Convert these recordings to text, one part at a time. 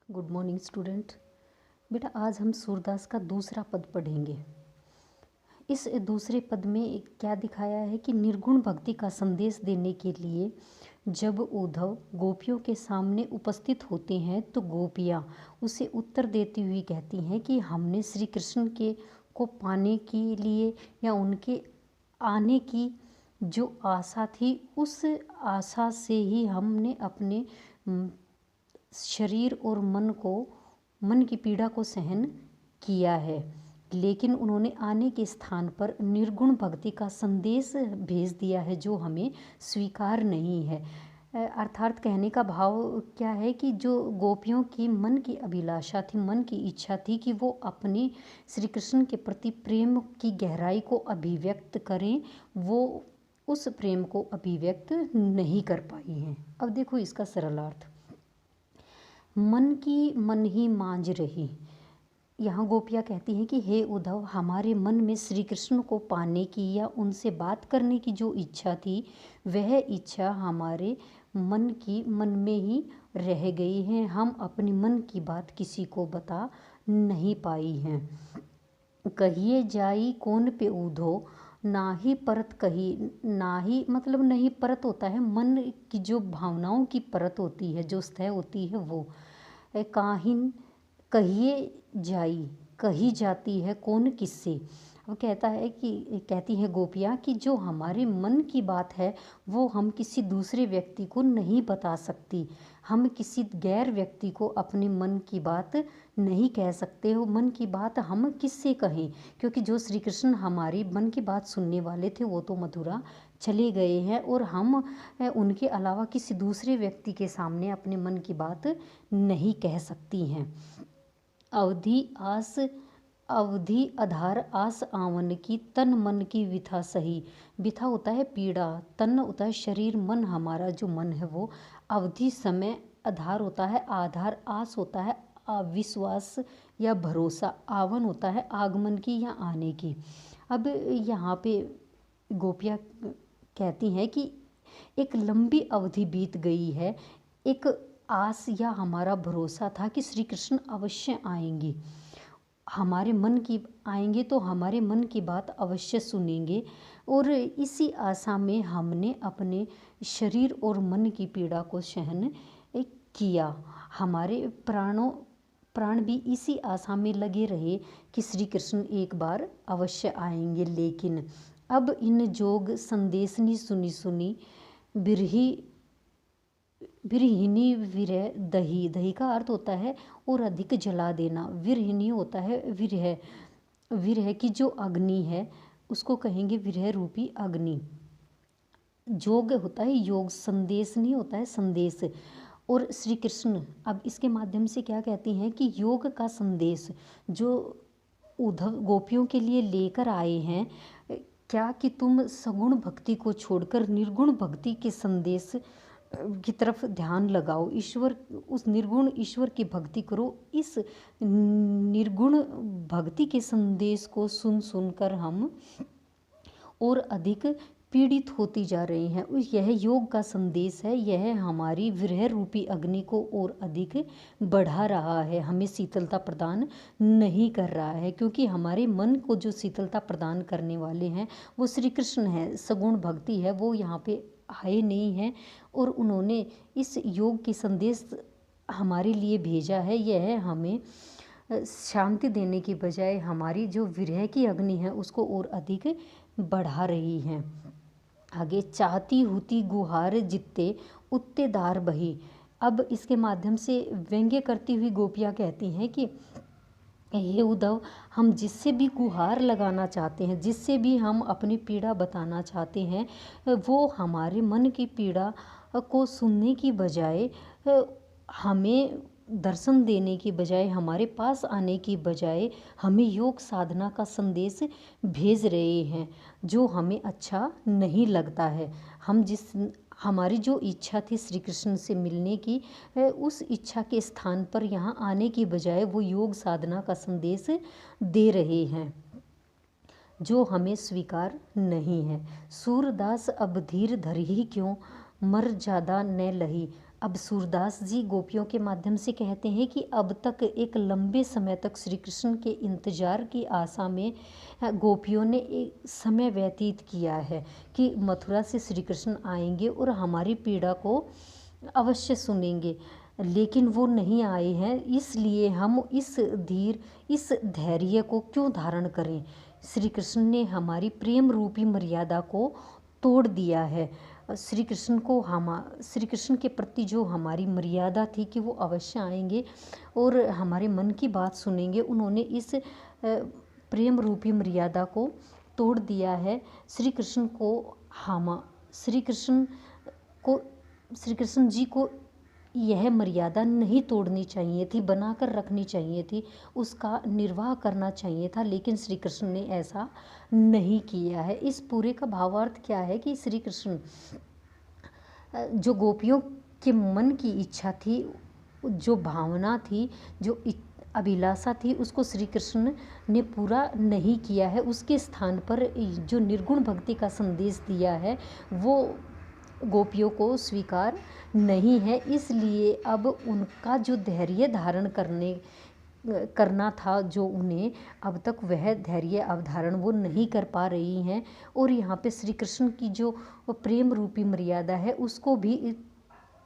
Good morning student. बेटा आज हम सूरदास का दूसरा पद पढ़ेंगे। इस दूसरे पद में क्या दिखाया है कि निर्गुण भक्ति का संदेश देने के लिए जब उद्धव गोपियों के सामने उपस्थित होते हैं तो गोपियाँ उसे उत्तर देती हुई कहती हैं कि हमने श्री कृष्ण के को पाने के लिए या उनके आने की जो आशा थी उस आशा से ही हमने अपने शरीर और मन की पीड़ा को सहन किया है, लेकिन उन्होंने आने के स्थान पर निर्गुण भक्ति का संदेश भेज दिया है जो हमें स्वीकार नहीं है। अर्थात कहने का भाव क्या है कि जो गोपियों की मन की अभिलाषा थी, मन की इच्छा थी कि वो अपने श्री कृष्ण के प्रति प्रेम की गहराई को अभिव्यक्त करें, वो उस प्रेम को अभिव्यक्त नहीं कर पाई हैं। अब देखो इसका सरलार्थ, मन की मन ही मांझ रही। यहाँ गोपियाँ कहती हैं कि हे उद्धव, हमारे मन में श्री कृष्ण को पाने की या उनसे बात करने की जो इच्छा थी वह इच्छा हमारे मन में ही रह गई है। हम अपने मन की बात किसी को बता नहीं पाई हैं। कहिए जाई कौन पे ऊधो, ना ही परत कही, ना ही मतलब नहीं परत होता है मन की जो भावनाओं की परत होती है, जो सतह होती है वो काहिन कहिए जाई, कही जाती है कौन किससे। अब कहती है गोपियाँ कि जो हमारे मन की बात है वो हम किसी दूसरे व्यक्ति को नहीं बता सकती। हम किसी गैर व्यक्ति को अपने मन की बात नहीं कह सकते हो। मन की बात हम किससे कहें, क्योंकि जो श्री कृष्ण हमारी मन की बात सुनने वाले थे वो तो मथुरा चले गए हैं और हम उनके अलावा किसी दूसरे व्यक्ति के सामने अपने मन की बात नहीं कह सकती हैं। अवधि आधार आस आवन की, तन मन की विथा सही। विथा होता है पीड़ा, तन होता है शरीर, मन हमारा जो मन है वो अवधि समय, आधार होता है आधार, आस होता है विश्वास या भरोसा, आवन होता है आगमन की या आने की। अब यहाँ पे गोपियाँ कहती हैं कि एक लंबी अवधि बीत गई है, एक आस या हमारा भरोसा था कि श्री कृष्ण अवश्य आएंगे, हमारे मन की आएंगे तो हमारे मन की बात अवश्य सुनेंगे, और इसी आशा में हमने अपने शरीर और मन की पीड़ा को सहन किया। हमारे प्राण भी इसी आशा में लगे रहे कि श्री कृष्ण एक बार अवश्य आएंगे। लेकिन अब इन जोग संदेशनी सुनी सुनी, विरहिनी विरह दही। दही का अर्थ होता है और अधिक जला देना। विरहिनी होता है विरह, विरह की जो अग्नि है उसको कहेंगे विरह रूपी अग्नि। जोग होता है योग, संदेश नहीं होता है संदेश। और श्री कृष्ण अब इसके माध्यम से क्या कहती हैं कि योग का संदेश जो उद्धव गोपियों के लिए लेकर आए हैं, क्या कि तुम सगुण भक्ति को छोड़कर निर्गुण भक्ति के संदेश की तरफ ध्यान लगाओ, ईश्वर उस निर्गुण ईश्वर की भक्ति करो। इस निर्गुण भक्ति के संदेश को सुनकर हम और अधिक पीड़ित होती जा रहे हैं। यह योग का संदेश है, यह हमारी विरह रूपी अग्नि को और अधिक बढ़ा रहा है, हमें शीतलता प्रदान नहीं कर रहा है, क्योंकि हमारे मन को जो शीतलता प्रदान करने वाले हैं वो श्री कृष्ण है। सगुण भक्ति है वो यहाँ पे आए नहीं हैं और उन्होंने इस योग के संदेश हमारे लिए भेजा है। यह हमें शांति देने की बजाय हमारी जो विरह की अग्नि है उसको और अधिक बढ़ा रही हैं। आगे चाहती हुती गुहार जित्ते उत्ते दार बही। अब इसके माध्यम से व्यंग्य करती हुई गोपियाँ कहती हैं कि हे उद्धव, हम जिससे भी गुहार लगाना चाहते हैं, जिससे भी हम अपनी पीड़ा बताना चाहते हैं, वो हमारे मन की पीड़ा को सुनने की बजाय, हमें दर्शन देने की बजाय, हमारे पास आने की बजाय हमें योग साधना का संदेश भेज रहे हैं, जो हमें अच्छा नहीं लगता है। हमारी जो इच्छा थी श्री कृष्ण से मिलने की, उस इच्छा के स्थान पर यहाँ आने की बजाय वो योग साधना का संदेश दे रहे हैं जो हमें स्वीकार नहीं है। सूरदास अब धीर धरही क्यों, मर ज़्यादा न लही। अब सूरदास जी गोपियों के माध्यम से कहते हैं कि अब तक एक लंबे समय तक श्री कृष्ण के इंतजार की आशा में गोपियों ने एक समय व्यतीत किया है कि मथुरा से श्री कृष्ण आएंगे और हमारी पीड़ा को अवश्य सुनेंगे, लेकिन वो नहीं आए हैं। इसलिए हम इस धैर्य को क्यों धारण करें। श्री कृष्ण ने हमारी प्रेम रूपी मर्यादा को तोड़ दिया है। श्री कृष्ण के प्रति जो हमारी मर्यादा थी कि वो अवश्य आएंगे और हमारे मन की बात सुनेंगे, उन्होंने इस प्रेम रूपी मर्यादा को तोड़ दिया है। श्री कृष्ण जी को यह मर्यादा नहीं तोड़नी चाहिए थी, बनाकर रखनी चाहिए थी, उसका निर्वाह करना चाहिए था, लेकिन श्री कृष्ण ने ऐसा नहीं किया है। इस पूरे का भावार्थ क्या है कि श्री कृष्ण जो गोपियों के मन की इच्छा थी, जो भावना थी, जो अभिलाषा थी, उसको श्री कृष्ण ने पूरा नहीं किया है। उसके स्थान पर जो निर्गुण भक्ति का संदेश दिया है वो गोपियों को स्वीकार नहीं है। इसलिए अब उनका जो धैर्य धारण करना था, जो उन्हें अब तक वह धैर्य अवधारण वो नहीं कर पा रही हैं। और यहाँ पे श्री कृष्ण की जो प्रेम रूपी मर्यादा है उसको भी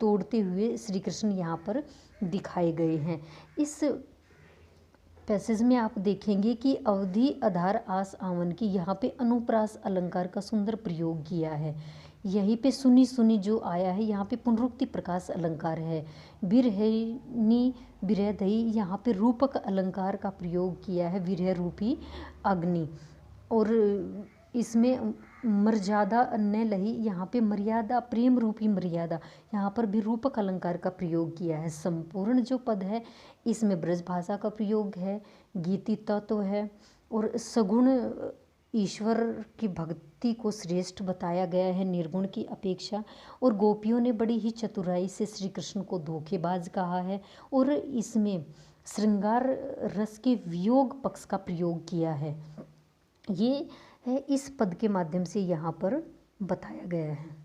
तोड़ते हुए श्री कृष्ण यहाँ पर दिखाए गए हैं। इस पैसेज में आप देखेंगे कि अवधि आधार आस आवन की यहाँ पे अनुप्रास अलंकार का सुंदर प्रयोग किया है। यहीं पे सुनी सुनी जो आया है, यहाँ पे पुनरुक्ति प्रकाश अलंकार है। बिरहिनी बिरहदही, यहाँ पे रूपक अलंकार का प्रयोग किया है, विरह रूपी अग्नि। और इसमें मर्यादा अन्य लही, यहाँ पे मर्यादा प्रेम रूपी मर्यादा, यहाँ पर भी रूपक अलंकार का प्रयोग किया है। संपूर्ण जो पद है इसमें ब्रज भाषा का प्रयोग है, गीति तत्व है और सगुण ईश्वर की भक्ति को श्रेष्ठ बताया गया है निर्गुण की अपेक्षा। और गोपियों ने बड़ी ही चतुराई से श्री कृष्ण को धोखेबाज कहा है और इसमें श्रृंगार रस के वियोग पक्ष का प्रयोग किया है। ये है इस पद के माध्यम से यहाँ पर बताया गया है।